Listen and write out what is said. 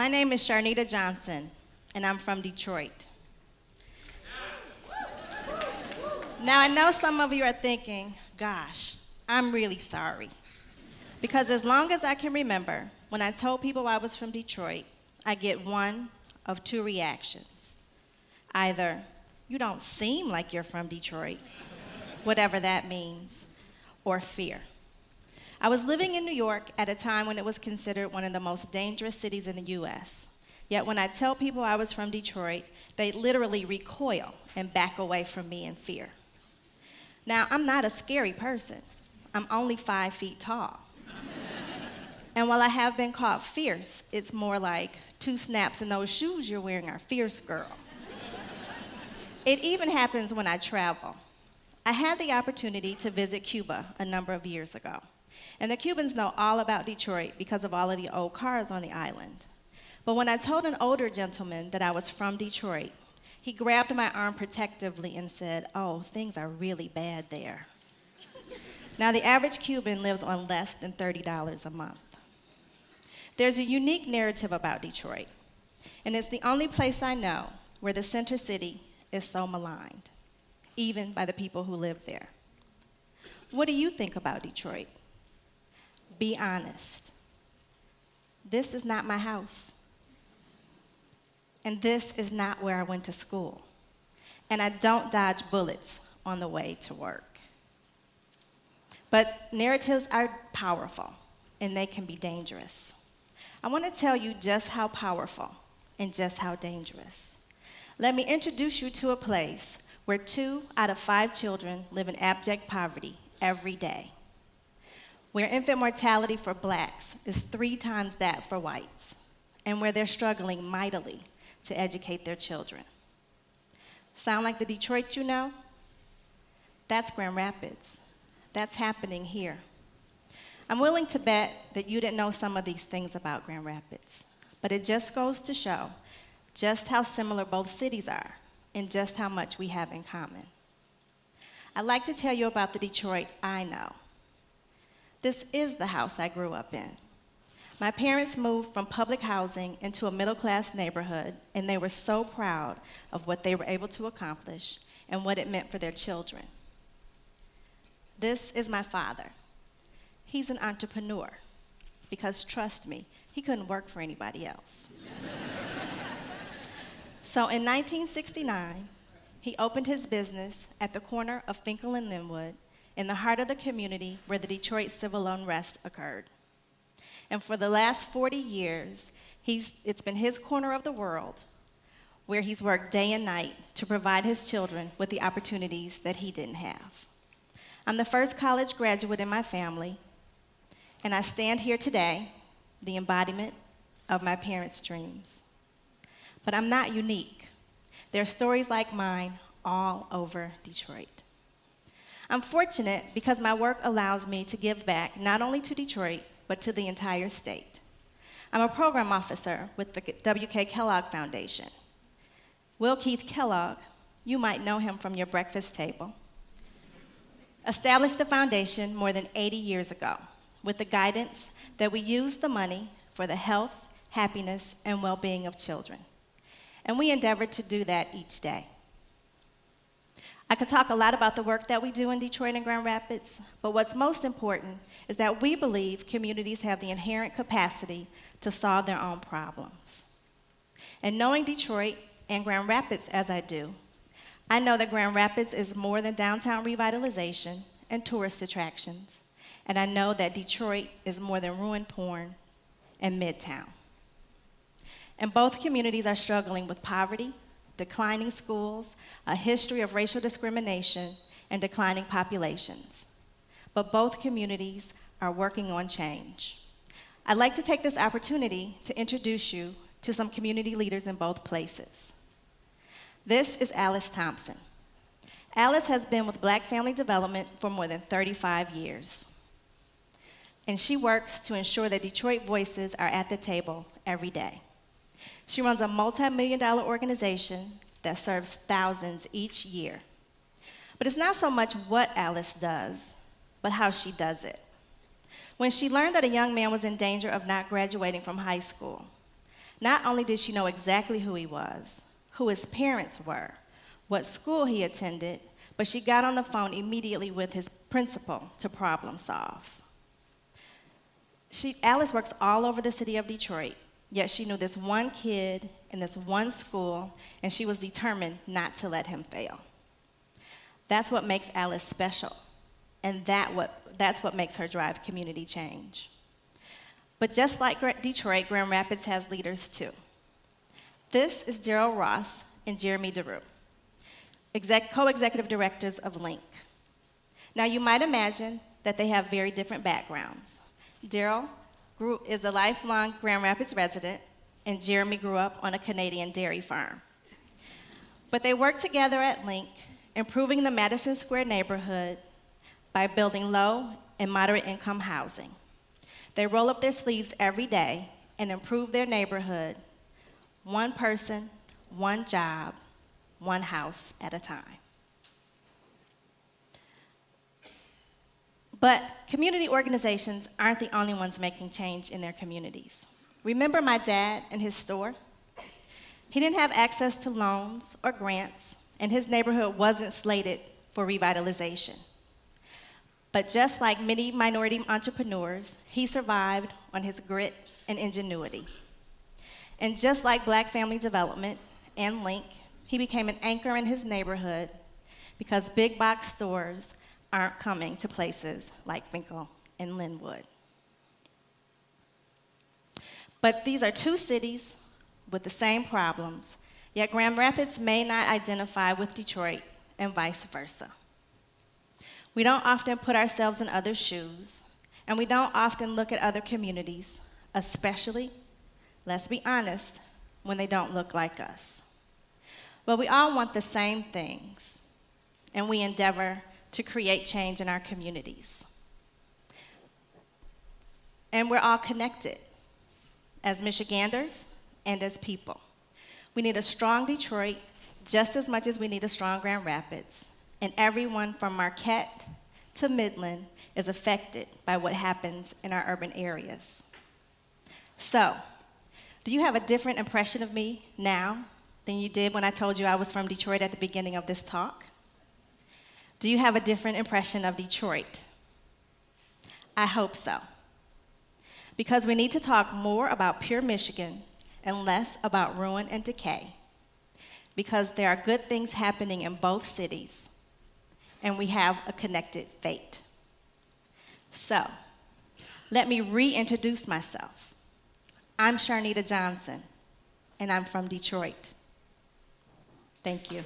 My name is Sharnita Johnson, and I'm from Detroit. Now, I know some of you are thinking, gosh, I'm really sorry. Because as long as I can remember, when I told people I was from Detroit, I get one of two reactions. Either, you don't seem like you're from Detroit, whatever that means, or fear. I was living in New York at a time when it was considered one of the most dangerous cities in the US. Yet when I tell people I was from Detroit, they literally recoil and back away from me in fear. Now, I'm not a scary person. I'm only 5 feet tall. And while I have been called fierce, it's more like 2 snaps and those shoes you're wearing are fierce, girl. It even happens when I travel. I had the opportunity to visit Cuba a number of years ago. And the Cubans know all about Detroit because of all of the old cars on the island. But when I told an older gentleman that I was from Detroit, he grabbed my arm protectively and said, "Oh, things are really bad there." Now, the average Cuban lives on less than $30 a month. There's a unique narrative about Detroit, and it's the only place I know where the center city is so maligned, even by the people who live there. What do you think about Detroit? Be honest. This is not my house. And this is not where I went to school. And I don't dodge bullets on the way to work. But narratives are powerful, and they can be dangerous. I want to tell you just how powerful and just how dangerous. Let me introduce you to a place where 2 out of 5 children live in abject poverty every day, where infant mortality for blacks is 3 times that for whites, and where they're struggling mightily to educate their children. Sound like the Detroit you know? That's Grand Rapids. That's happening here. I'm willing to bet that you didn't know some of these things about Grand Rapids, but it just goes to show just how similar both cities are and just how much we have in common. I'd like to tell you about the Detroit I know. This is the house I grew up in. My parents moved from public housing into a middle-class neighborhood, and they were so proud of what they were able to accomplish and what it meant for their children. This is my father. He's an entrepreneur, because trust me, he couldn't work for anybody else. So in 1969, he opened his business at the corner of Finkel and Linwood in the heart of the community where the Detroit civil unrest occurred. And for the last 40 years, it's been his corner of the world where he's worked day and night to provide his children with the opportunities that he didn't have. I'm the first college graduate in my family, and I stand here today, the embodiment of my parents' dreams. But I'm not unique. There are stories like mine all over Detroit. I'm fortunate because my work allows me to give back not only to Detroit, but to the entire state. I'm a program officer with the W.K. Kellogg Foundation. Will Keith Kellogg, you might know him from your breakfast table, established the foundation more than 80 years ago with the guidance that we use the money for the health, happiness, and well-being of children. And we endeavor to do that each day. I could talk a lot about the work that we do in Detroit and Grand Rapids, but what's most important is that we believe communities have the inherent capacity to solve their own problems. And knowing Detroit and Grand Rapids as I do, I know that Grand Rapids is more than downtown revitalization and tourist attractions, and I know that Detroit is more than ruin porn and Midtown. And both communities are struggling with poverty, declining schools, a history of racial discrimination, and declining populations. But both communities are working on change. I'd like to take this opportunity to introduce you to some community leaders in both places. This is Alice Thompson. Alice has been with Black Family Development for more than 35 years. And she works to ensure that Detroit voices are at the table every day. She runs a multi-million-dollar organization that serves thousands each year. But it's not so much what Alice does, but how she does it. When she learned that a young man was in danger of not graduating from high school, Not only did she know exactly who he was, who his parents were, what school he attended, but she got on the phone immediately with his principal to problem solve. Alice works all over the city of Detroit, yet she knew this one kid in this one school, and she was determined not to let him fail. That's what makes Alice special, and that's what makes her drive community change. But just like Detroit, Grand Rapids has leaders too. This is Daryl Ross and Jeremy DeRue, co-executive directors of Link. Now you might imagine that they have very different backgrounds. Daryl is a lifelong Grand Rapids resident, and Jeremy grew up on a Canadian dairy farm. But they work together at Link, improving the Madison Square neighborhood by building low and moderate income housing. They roll up their sleeves every day and improve their neighborhood, one person, one job, one house at a time. But community organizations aren't the only ones making change in their communities. Remember my dad and his store? He didn't have access to loans or grants, and his neighborhood wasn't slated for revitalization. But just like many minority entrepreneurs, he survived on his grit and ingenuity. And just like Black Family Development and Link, he became an anchor in his neighborhood because big box stores aren't coming to places like Finkel and Linwood. But these are two cities with the same problems, yet Grand Rapids may not identify with Detroit and vice versa. We don't often put ourselves in others' shoes, and we don't often look at other communities, especially, let's be honest, when they don't look like us. But we all want the same things, and we endeavor to create change in our communities. And we're all connected as Michiganders and as people. We need a strong Detroit just as much as we need a strong Grand Rapids. And everyone from Marquette to Midland is affected by what happens in our urban areas. So, do you have a different impression of me now than you did when I told you I was from Detroit at the beginning of this talk? Do you have a different impression of Detroit? I hope so. Because we need to talk more about pure Michigan and less about ruin and decay. Because there are good things happening in both cities, and we have a connected fate. So, let me reintroduce myself. I'm Sharnita Johnson, and I'm from Detroit. Thank you.